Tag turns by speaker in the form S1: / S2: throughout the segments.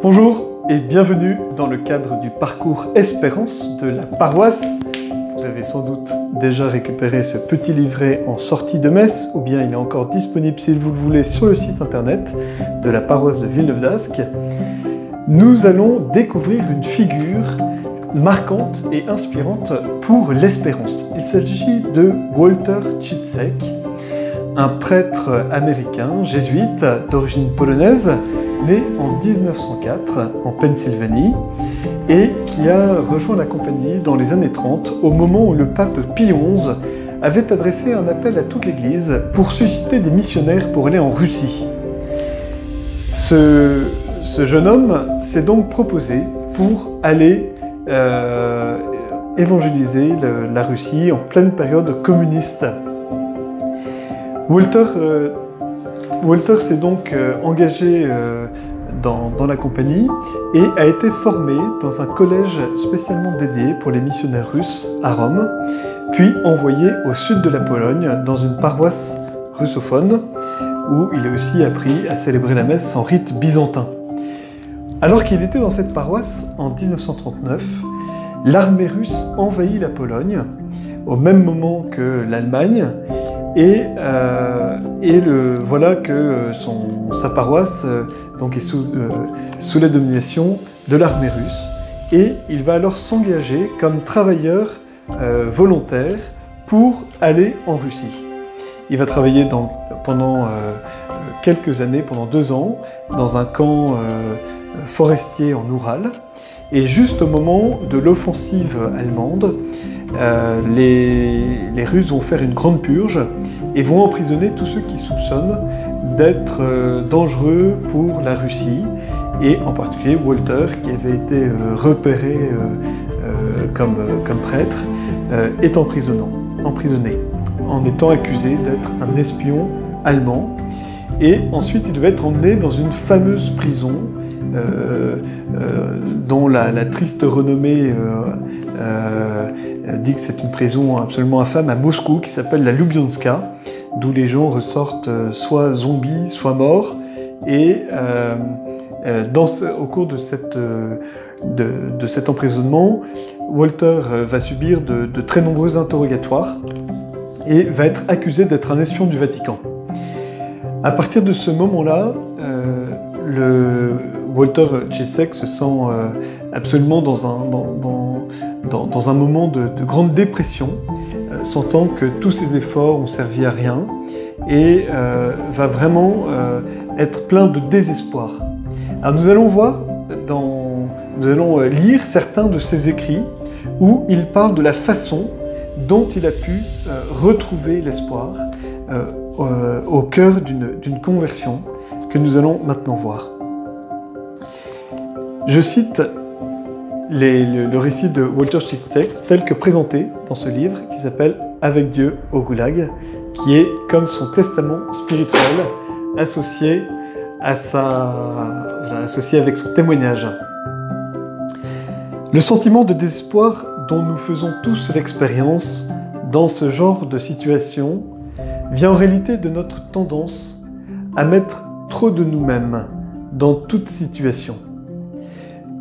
S1: Bonjour et bienvenue dans le cadre du parcours Espérance de la paroisse. Vous avez sans doute déjà récupéré ce petit livret en sortie de messe, ou bien il est encore disponible si vous le voulez sur le site internet de la paroisse de Villeneuve d'Ascq. Nous allons découvrir une figure marquante et inspirante pour l'espérance. Il s'agit de Walter Ciszek, un prêtre américain jésuite d'origine polonaise, né en 1904 en Pennsylvanie et qui a rejoint la compagnie dans les années 30 au moment où le pape Pie XI avait adressé un appel à toute l'Église pour susciter des missionnaires pour aller en Russie. Ce jeune homme s'est donc proposé pour aller évangéliser la Russie en pleine période communiste. Walter s'est donc engagé dans la compagnie et a été formé dans un collège spécialement dédié pour les missionnaires russes à Rome, puis envoyé au sud de la Pologne dans une paroisse russophone où il a aussi appris à célébrer la messe en rite byzantin. Alors qu'il était dans cette paroisse en 1939, l'armée russe envahit la Pologne au même moment que l'Allemagne. Et voilà que sa paroisse donc est sous la domination de l'armée russe. Et il va alors s'engager comme travailleur volontaire pour aller en Russie. Il va travailler pendant quelques années, pendant 2 ans, dans un camp forestier en Oural. Et juste au moment de l'offensive allemande, les Russes vont faire une grande purge et vont emprisonner tous ceux qui soupçonnent d'être dangereux pour la Russie, et en particulier Walter, qui avait été repéré comme prêtre, est emprisonné en étant accusé d'être un espion allemand. Et ensuite il devait être emmené dans une fameuse prison dont la triste renommée dit que c'est une prison absolument infâme à Moscou qui s'appelle la Lubyanka, d'où les gens ressortent soit zombies, soit morts. Et au cours de cet emprisonnement, Walter va subir de très nombreux interrogatoires et va être accusé d'être un espion du Vatican. À partir de ce moment-là, Walter Ciszek se sent absolument dans un moment de grande dépression, sentant que tous ses efforts ont servi à rien, et va vraiment être plein de désespoir. Alors nous allons lire certains de ses écrits où il parle de la façon dont il a pu retrouver l'espoir au cœur d'une conversion que nous allons maintenant voir. Je cite le récit de Walter Ciszek tel que présenté dans ce livre qui s'appelle « Avec Dieu au Goulag », qui est comme son testament spirituel associé avec son témoignage. Le sentiment de désespoir dont nous faisons tous l'expérience dans ce genre de situation vient en réalité de notre tendance à mettre trop de nous-mêmes dans toute situation.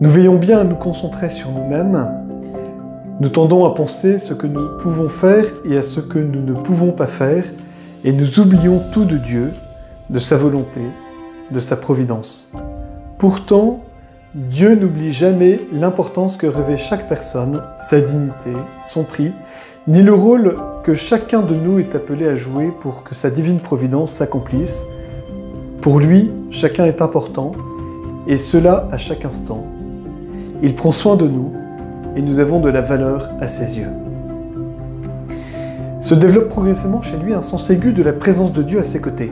S1: Nous veillons bien à nous concentrer sur nous-mêmes, nous tendons à penser ce que nous pouvons faire et à ce que nous ne pouvons pas faire, et nous oublions tout de Dieu, de sa volonté, de sa providence. Pourtant, Dieu n'oublie jamais l'importance que revêt chaque personne, sa dignité, son prix, ni le rôle que chacun de nous est appelé à jouer pour que sa divine providence s'accomplisse. Pour lui, chacun est important, et cela à chaque instant. Il prend soin de nous, et nous avons de la valeur à ses yeux. Se développe progressivement chez lui un sens aigu de la présence de Dieu à ses côtés.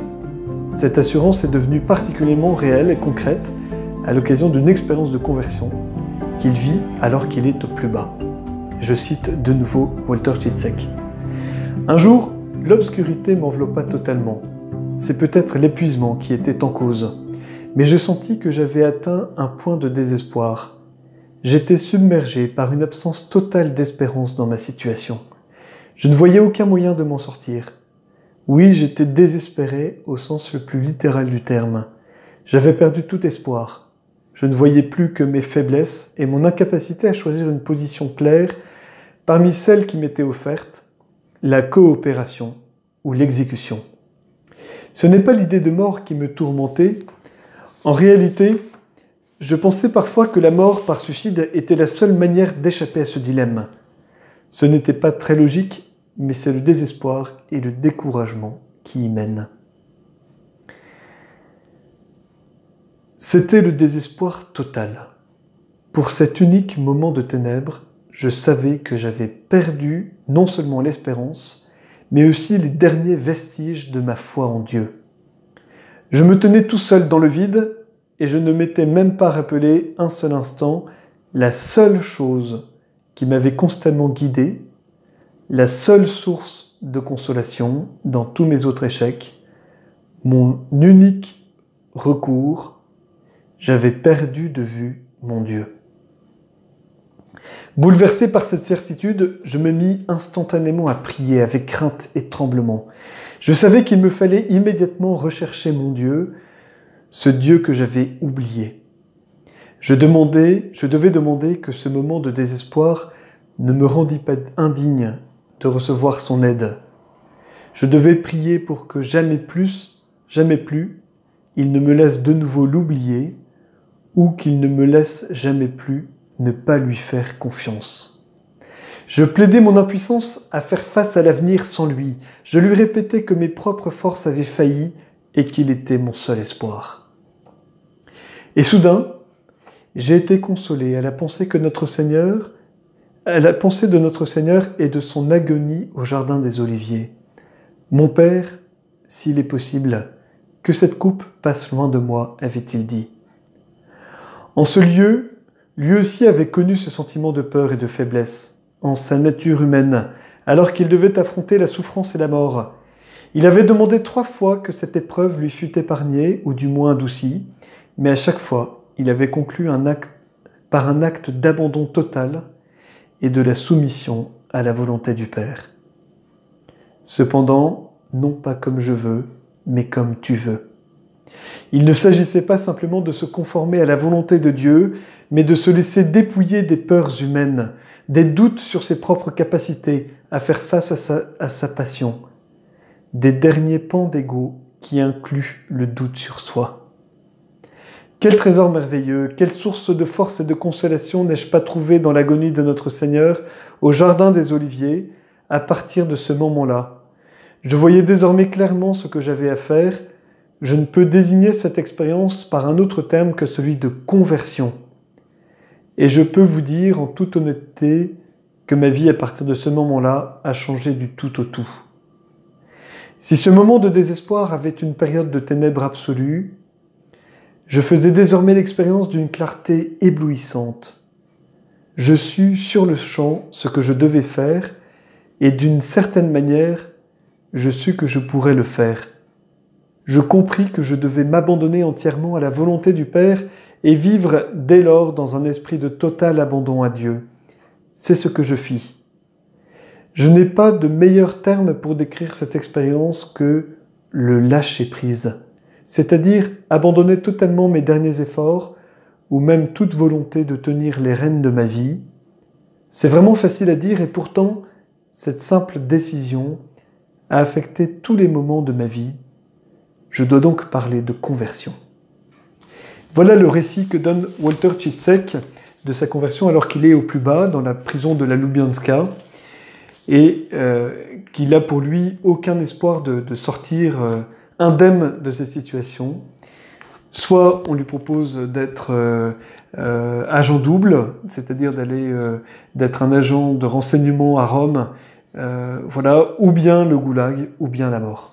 S1: Cette assurance est devenue particulièrement réelle et concrète à l'occasion d'une expérience de conversion qu'il vit alors qu'il est au plus bas. Je cite de nouveau Walter Ciszek. « Un jour, l'obscurité m'enveloppa totalement. C'est peut-être l'épuisement qui était en cause, mais je sentis que j'avais atteint un point de désespoir. J'étais submergé par une absence totale d'espérance dans ma situation. Je ne voyais aucun moyen de m'en sortir. Oui, j'étais désespéré au sens le plus littéral du terme. J'avais perdu tout espoir. Je ne voyais plus que mes faiblesses et mon incapacité à choisir une position claire parmi celles qui m'étaient offertes, la coopération ou l'exécution. Ce n'est pas l'idée de mort qui me tourmentait. En réalité, je pensais parfois que la mort par suicide était la seule manière d'échapper à ce dilemme. Ce n'était pas très logique, mais c'est le désespoir et le découragement qui y mènent. C'était le désespoir total. Pour cet unique moment de ténèbres, je savais que j'avais perdu non seulement l'espérance, mais aussi les derniers vestiges de ma foi en Dieu. Je me tenais tout seul dans le vide et je ne m'étais même pas rappelé un seul instant la seule chose qui m'avait constamment guidé, la seule source de consolation dans tous mes autres échecs, mon unique recours, j'avais perdu de vue mon Dieu. Bouleversé par cette certitude, je me mis instantanément à prier avec crainte et tremblement. Je savais qu'il me fallait immédiatement rechercher mon Dieu, ce Dieu que j'avais oublié. Je devais demander que ce moment de désespoir ne me rendît pas indigne de recevoir son aide. Je devais prier pour que jamais plus, il ne me laisse de nouveau l'oublier ou qu'il ne me laisse jamais plus ne pas lui faire confiance. Je plaidais mon impuissance à faire face à l'avenir sans lui. Je lui répétais que mes propres forces avaient failli et qu'il était mon seul espoir. Et soudain, j'ai été consolé à la pensée de notre Seigneur et de son agonie au jardin des Oliviers. Mon Père, s'il est possible, que cette coupe passe loin de moi, avait-il dit. En ce lieu, lui aussi avait connu ce sentiment de peur et de faiblesse, en sa nature humaine, alors qu'il devait affronter la souffrance et la mort. Il avait demandé 3 fois que cette épreuve lui fût épargnée, ou du moins adoucie, mais à chaque fois, il avait conclu par un acte d'abandon total et de la soumission à la volonté du Père. Cependant, non pas comme je veux, mais comme tu veux. Il ne s'agissait pas simplement de se conformer à la volonté de Dieu, mais de se laisser dépouiller des peurs humaines, des doutes sur ses propres capacités à faire face à sa passion, des derniers pans d'ego qui incluent le doute sur soi. Quel trésor merveilleux, quelle source de force et de consolation n'ai-je pas trouvé dans l'agonie de notre Seigneur au jardin des Oliviers à partir de ce moment-là. Je voyais désormais clairement ce que j'avais à faire. Je ne peux désigner cette expérience par un autre terme que celui de conversion. Et je peux vous dire en toute honnêteté que ma vie à partir de ce moment-là a changé du tout au tout. Si ce moment de désespoir avait une période de ténèbres absolues, je faisais désormais l'expérience d'une clarté éblouissante. Je sus sur le champ ce que je devais faire et d'une certaine manière, je sus que je pourrais le faire. Je compris que je devais m'abandonner entièrement à la volonté du Père et vivre dès lors dans un esprit de total abandon à Dieu. C'est ce que je fis. Je n'ai pas de meilleur terme pour décrire cette expérience que le lâcher-prise, c'est-à-dire abandonner totalement mes derniers efforts ou même toute volonté de tenir les rênes de ma vie. C'est vraiment facile à dire et pourtant, cette simple décision a affecté tous les moments de ma vie. Je dois donc parler de conversion. Voilà le récit que donne Walter Ciszek de sa conversion alors qu'il est au plus bas, dans la prison de la Lubianska, et qu'il n'a pour lui aucun espoir de sortir indemne de cette situation. Soit on lui propose d'être agent double, c'est-à-dire d'être un agent de renseignement à Rome, ou bien le goulag, ou bien la mort.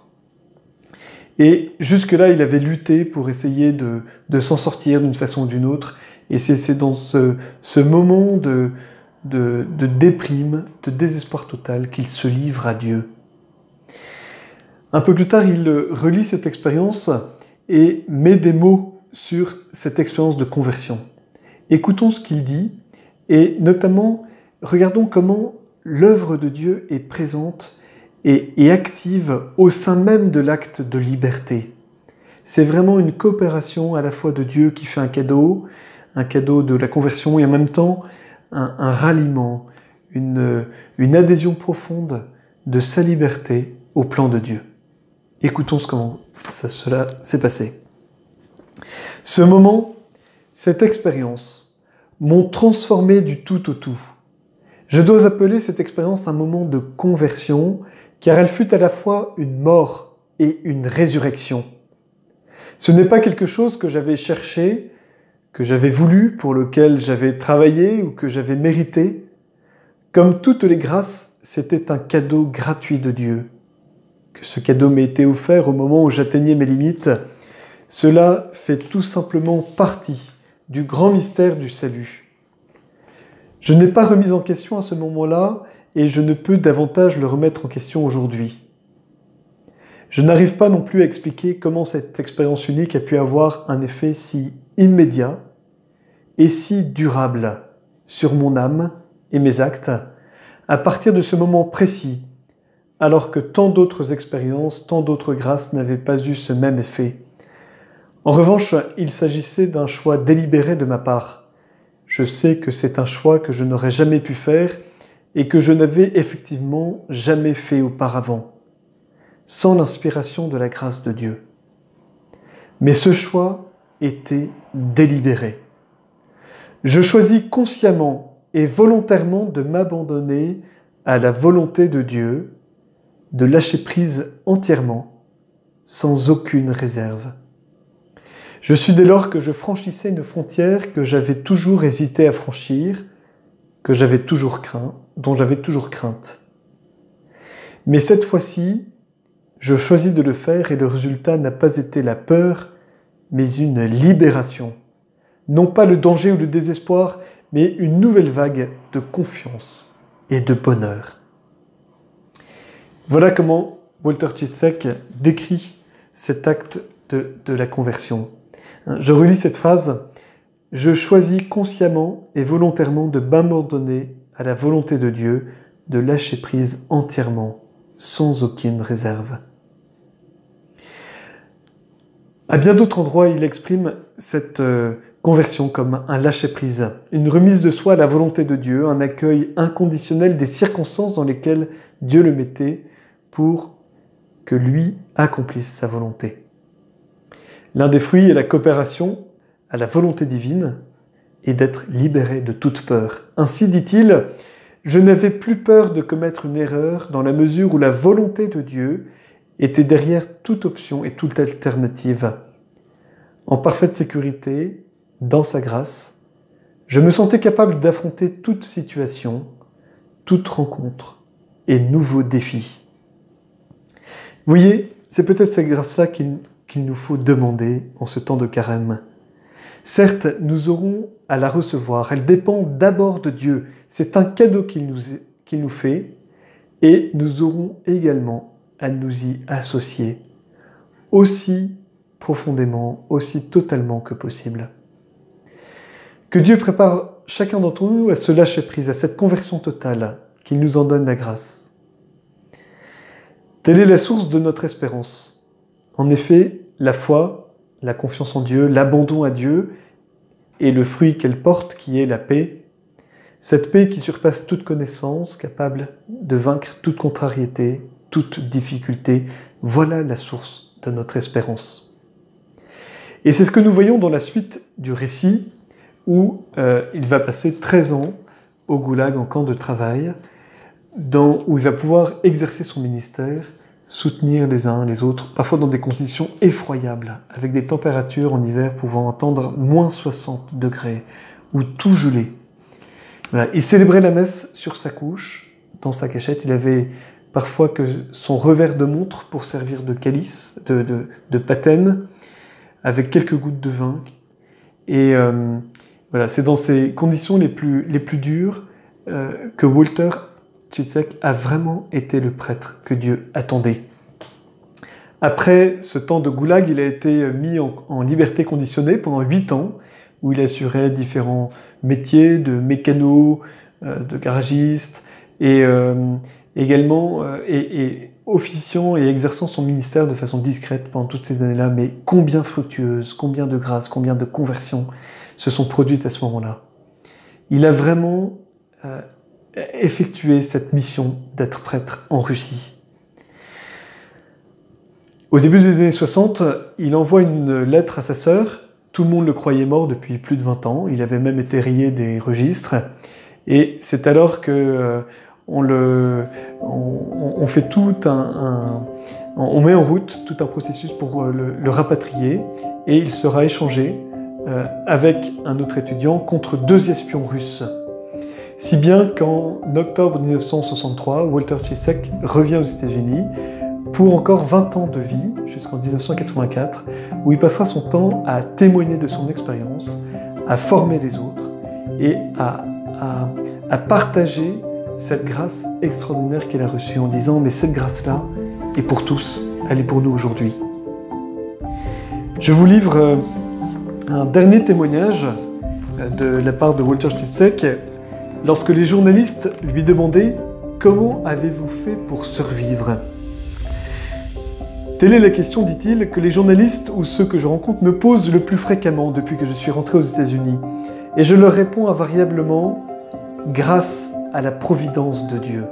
S1: Et jusque-là, il avait lutté pour essayer de s'en sortir d'une façon ou d'une autre. Et c'est dans ce moment de déprime, de désespoir total, qu'il se livre à Dieu. Un peu plus tard, il relit cette expérience et met des mots sur cette expérience de conversion. Écoutons ce qu'il dit et notamment, regardons comment l'œuvre de Dieu est présente et active au sein même de l'acte de liberté. C'est vraiment une coopération à la fois de Dieu qui fait un cadeau, un cadeau de la conversion et en même temps un ralliement, une adhésion profonde de sa liberté au plan de Dieu. Écoutons comment cela s'est passé. Ce moment, cette expérience, m'ont transformé du tout au tout. Je dois appeler cette expérience un moment de conversion, car elle fut à la fois une mort et une résurrection. Ce n'est pas quelque chose que j'avais cherché, que j'avais voulu, pour lequel j'avais travaillé ou que j'avais mérité. Comme toutes les grâces, c'était un cadeau gratuit de Dieu. Que ce cadeau m'ait été offert au moment où j'atteignais mes limites, cela fait tout simplement partie du grand mystère du salut. Je n'ai pas remis en question à ce moment-là et je ne peux davantage le remettre en question aujourd'hui. Je n'arrive pas non plus à expliquer comment cette expérience unique a pu avoir un effet si immédiat et si durable sur mon âme et mes actes à partir de ce moment précis, alors que tant d'autres expériences, tant d'autres grâces n'avaient pas eu ce même effet. En revanche, il s'agissait d'un choix délibéré de ma part. Je sais que c'est un choix que je n'aurais jamais pu faire et que je n'avais effectivement jamais fait auparavant, sans l'inspiration de la grâce de Dieu. Mais ce choix était délibéré. Je choisis consciemment et volontairement de m'abandonner à la volonté de Dieu, de lâcher prise entièrement, sans aucune réserve. Je suis dès lors que je franchissais une frontière que j'avais toujours hésité à franchir, que j'avais toujours craint, dont j'avais toujours crainte. Mais cette fois-ci, je choisis de le faire et le résultat n'a pas été la peur, mais une libération. Non pas le danger ou le désespoir, mais une nouvelle vague de confiance et de bonheur. Voilà comment Walter Ciszek décrit cet acte de la conversion. Je relis cette phrase. « Je choisis consciemment et volontairement de m'abandonner à la volonté de Dieu, de lâcher prise entièrement, sans aucune réserve. » À bien d'autres endroits, il exprime cette conversion comme un lâcher-prise, une remise de soi à la volonté de Dieu, un accueil inconditionnel des circonstances dans lesquelles Dieu le mettait pour que lui accomplisse sa volonté. L'un des fruits est la coopération à la volonté divine et d'être libéré de toute peur. Ainsi dit-il, « Je n'avais plus peur de commettre une erreur dans la mesure où la volonté de Dieu était derrière toute option et toute alternative. En parfaite sécurité, dans sa grâce, je me sentais capable d'affronter toute situation, toute rencontre et nouveau défi. » Vous voyez, c'est peut-être cette grâce-là qu'il nous faut demander en ce temps de carême. Certes, nous aurons à la recevoir, elle dépend d'abord de Dieu. C'est un cadeau qu'il nous fait et nous aurons également à nous y associer aussi profondément, aussi totalement que possible. Que Dieu prépare chacun d'entre nous à se lâcher prise, à cette conversion totale, qu'il nous en donne la grâce. Telle est la source de notre espérance. En effet, la foi, la confiance en Dieu, l'abandon à Dieu et le fruit qu'elle porte qui est la paix, cette paix qui surpasse toute connaissance, capable de vaincre toute contrariété, toute difficulté, voilà la source de notre espérance. Et c'est ce que nous voyons dans la suite du récit où il va passer 13 ans au goulag en camp de travail, où il va pouvoir exercer son ministère, soutenir les uns les autres, parfois dans des conditions effroyables, avec des températures en hiver pouvant atteindre moins 60 degrés, ou tout gelé. Voilà. Il célébrait la messe sur sa couche, dans sa cachette. Il avait parfois que son revers de montre pour servir de calice, de patène, avec quelques gouttes de vin. Et voilà, c'est dans ces conditions les plus dures que Walter Ciszek a vraiment été le prêtre que Dieu attendait. Après ce temps de goulag, il a été mis en liberté conditionnée pendant 8 ans, où il assurait différents métiers de mécano, de garagiste, et également officiant et exerçant son ministère de façon discrète pendant toutes ces années-là, mais combien fructueuse, combien de grâce, combien de conversion se sont produites à ce moment-là. Il a vraiment effectué cette mission d'être prêtre en Russie. Au début des années 60, il envoie une lettre à sa sœur. Tout le monde le croyait mort depuis plus de 20 ans. Il avait même été rayé des registres. Et c'est alors que on fait on met en route tout un processus pour le rapatrier, et il sera échangé avec un autre étudiant contre 2 espions russes. Si bien qu'en octobre 1963, Walter Ciszek revient aux États-Unis pour encore 20 ans de vie, jusqu'en 1984, où il passera son temps à témoigner de son expérience, à former les autres et à partager cette grâce extraordinaire qu'il a reçue en disant « Mais cette grâce-là est pour tous, elle est pour nous aujourd'hui. » Je vous livre un dernier témoignage de la part de Walter Ciszek lorsque les journalistes lui demandaient « Comment avez-vous fait pour survivre ?» Telle est la question, dit-il, que les journalistes ou ceux que je rencontre me posent le plus fréquemment depuis que je suis rentré aux États-Unis. Et je leur réponds invariablement « Grâce à la providence de Dieu ».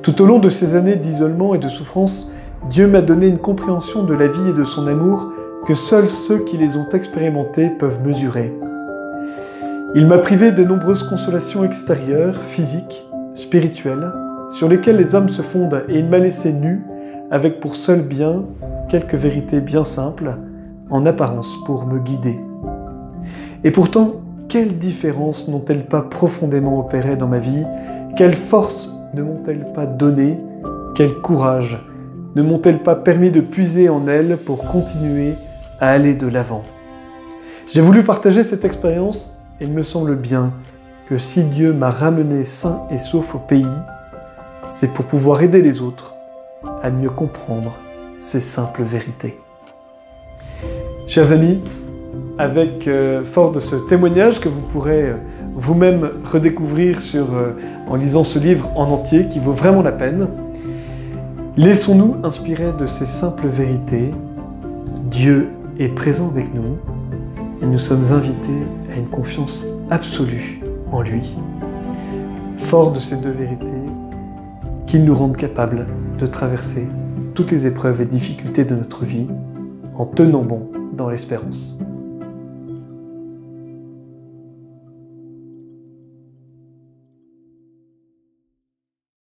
S1: Tout au long de ces années d'isolement et de souffrance, Dieu m'a donné une compréhension de la vie et de son amour que seuls ceux qui les ont expérimentés peuvent mesurer. Il m'a privé des nombreuses consolations extérieures, physiques, spirituelles, sur lesquelles les hommes se fondent, et il m'a laissé nu, avec pour seul bien quelques vérités bien simples, en apparence pour me guider. Et pourtant, quelles différences n'ont-elles pas profondément opéré dans ma vie? Quelle force ne m'ont-elles pas donné? Quel courage ne m'ont-elles pas permis de puiser en elles pour continuer à aller de l'avant? J'ai voulu partager cette expérience et il me semble bien que si Dieu m'a ramené sain et sauf au pays, c'est pour pouvoir aider les autres à mieux comprendre ces simples vérités. Chers amis, avec fort de ce témoignage que vous pourrez vous-même redécouvrir en lisant ce livre en entier, qui vaut vraiment la peine, laissons-nous inspirer de ces simples vérités. Dieu est présent avec nous et nous sommes invités à une confiance absolue en lui. Fort de ces 2 vérités, qu'il nous rende capables de traverser toutes les épreuves et difficultés de notre vie en tenant bon dans l'espérance.